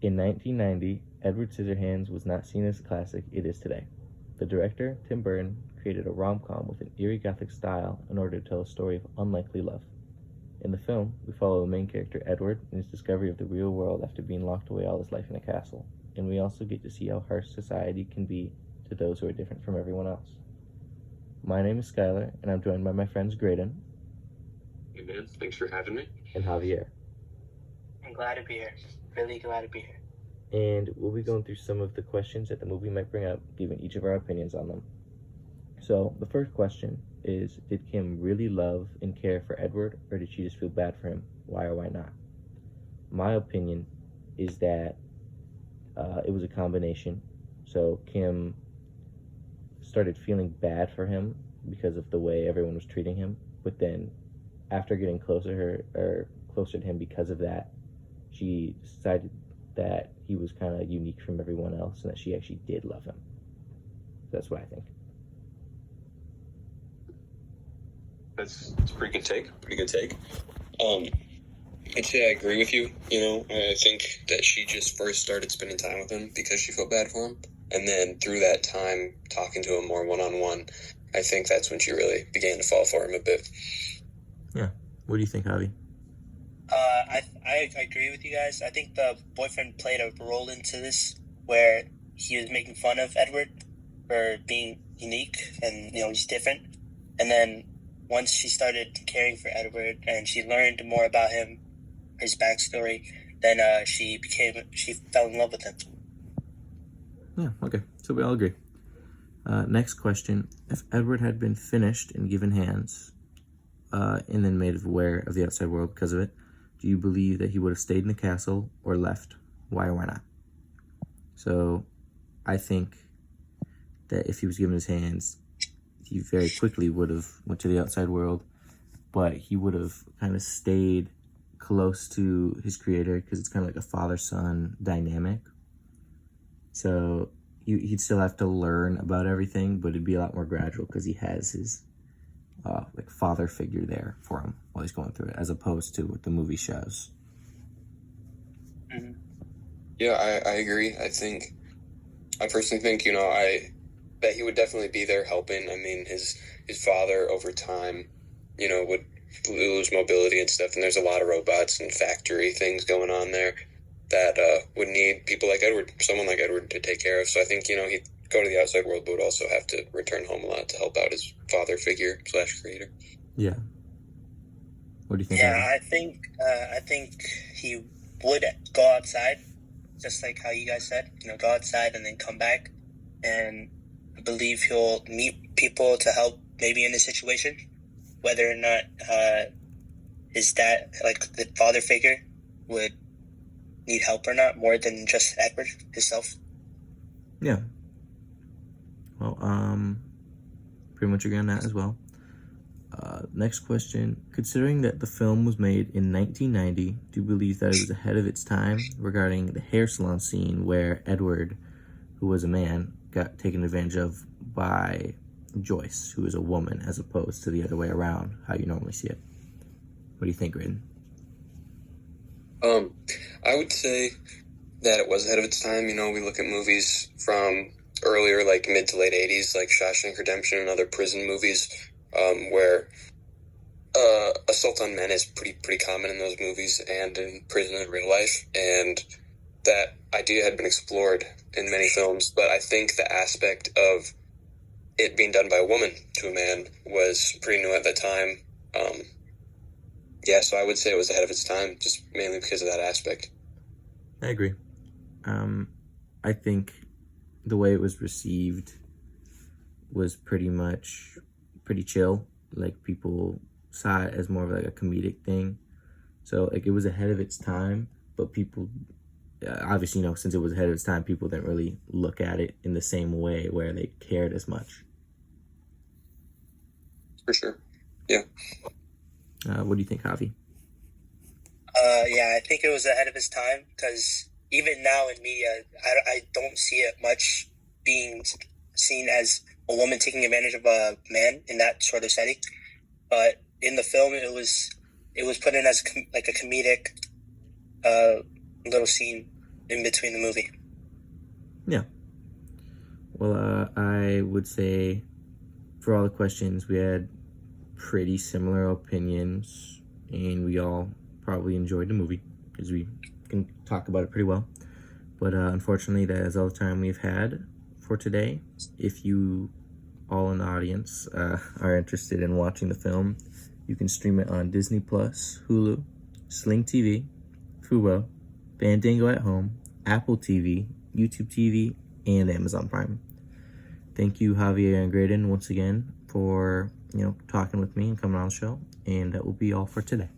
In 1990, Edward Scissorhands was not seen as the classic it is today. The director, Tim Burton, created a rom-com with an eerie gothic style in order to tell a story of unlikely love. In the film, we follow the main character Edward in his discovery of the real world after being locked away all his life in a castle, and we also get to see how harsh society can be to those who are different from everyone else. My name is Skylar, and I'm joined by my friends Graydon. Hey man, thanks for having me. And Javier. I'm glad to be here. Really glad to be here. And we'll be going through some of the questions that the movie might bring up, giving each of our opinions on them. So, the first question is, did Kim really love and care for Edward, or did she just feel bad for him? Why or why not? My opinion is that it was a combination. So, Kim started feeling bad for him because of the way everyone was treating him, but then after getting closer to him because of that, she decided that he was kind of unique from everyone else and that she actually did love him. That's what I think. That's a pretty good take. I'd say I agree with you. I think that she just first started spending time with him because she felt bad for him. And then through that time, talking to him more one-on-one, I think that's when she really began to fall for him a bit. Yeah. What do you think, Javi? I agree with you guys. I think the boyfriend played a role into this where he was making fun of Edward for being unique and, he's different. And then once she started caring for Edward and she learned more about him, his backstory, then she fell in love with him. Yeah, okay. So we all agree. Next question. If Edward had been finished and given hands, and then made aware of the outside world because of it, do you believe that he would have stayed in the castle or left? Why or why not? So, I think that if he was given his hands, he very quickly would have went to the outside world, but he would have kind of stayed close to his creator because it's kind of like a father-son dynamic. So, he'd still have to learn about everything, but it'd be a lot more gradual because he has his father figure there for him while he's going through it, as opposed to what the movie shows. Mm-hmm. Yeah, I agree. I personally think, that he would definitely be there helping. I mean, his father over time, would lose mobility and stuff, and there's a lot of robots and factory things going on there that would need people like Edward, someone like Edward, to take care of. So I think, he'd go to the outside world, but would also have to return home a lot to help out his father figure / creator. Yeah. What do you think? Yeah, I think he would go outside, just like how you guys said. Go outside and then come back, and I believe he'll meet people to help maybe in this situation, whether or not his dad, like the father figure, would need help or not, more than just Edward himself. Yeah. Well, pretty much agree on that as well. Next question. Considering that the film was made in 1990, do you believe that it was ahead of its time regarding the hair salon scene where Edward, who was a man, got taken advantage of by Joyce, who is a woman, as opposed to the other way around, how you normally see it? What do you think, Graydon? I would say that it was ahead of its time. We look at movies from earlier, like mid to late 80s, like Shawshank Redemption and other prison movies, where assault on men is pretty common in those movies and in prison in real life, and that idea had been explored in many films, but I think the aspect of it being done by a woman to a man was pretty new at the time. So I would say it was ahead of its time, just mainly because of that aspect. I agree. I think the way it was received was pretty chill. Like, people saw it as more of like a comedic thing. So like, it was ahead of its time, but people obviously, since it was ahead of its time, people didn't really look at it in the same way where they cared as much. For sure. Yeah. What do you think, Javi? Yeah, I think it was ahead of its time because even now in media, I don't see it much being seen as a woman taking advantage of a man in that sort of setting. But in the film, it was put in as like a comedic little scene in between the movie. Yeah. Well, I would say for all the questions, we had pretty similar opinions, and we all probably enjoyed the movie because we can talk about it pretty well. But unfortunately, that is all the time we've had for today. If you all in the audience are interested in watching the film, you can stream it on Disney Plus, Hulu, Sling TV, Fubo, Fandango at Home, Apple TV, YouTube TV, and Amazon Prime. Thank you, Javier and Graydon, once again for talking with me and coming on the show. And that will be all for today.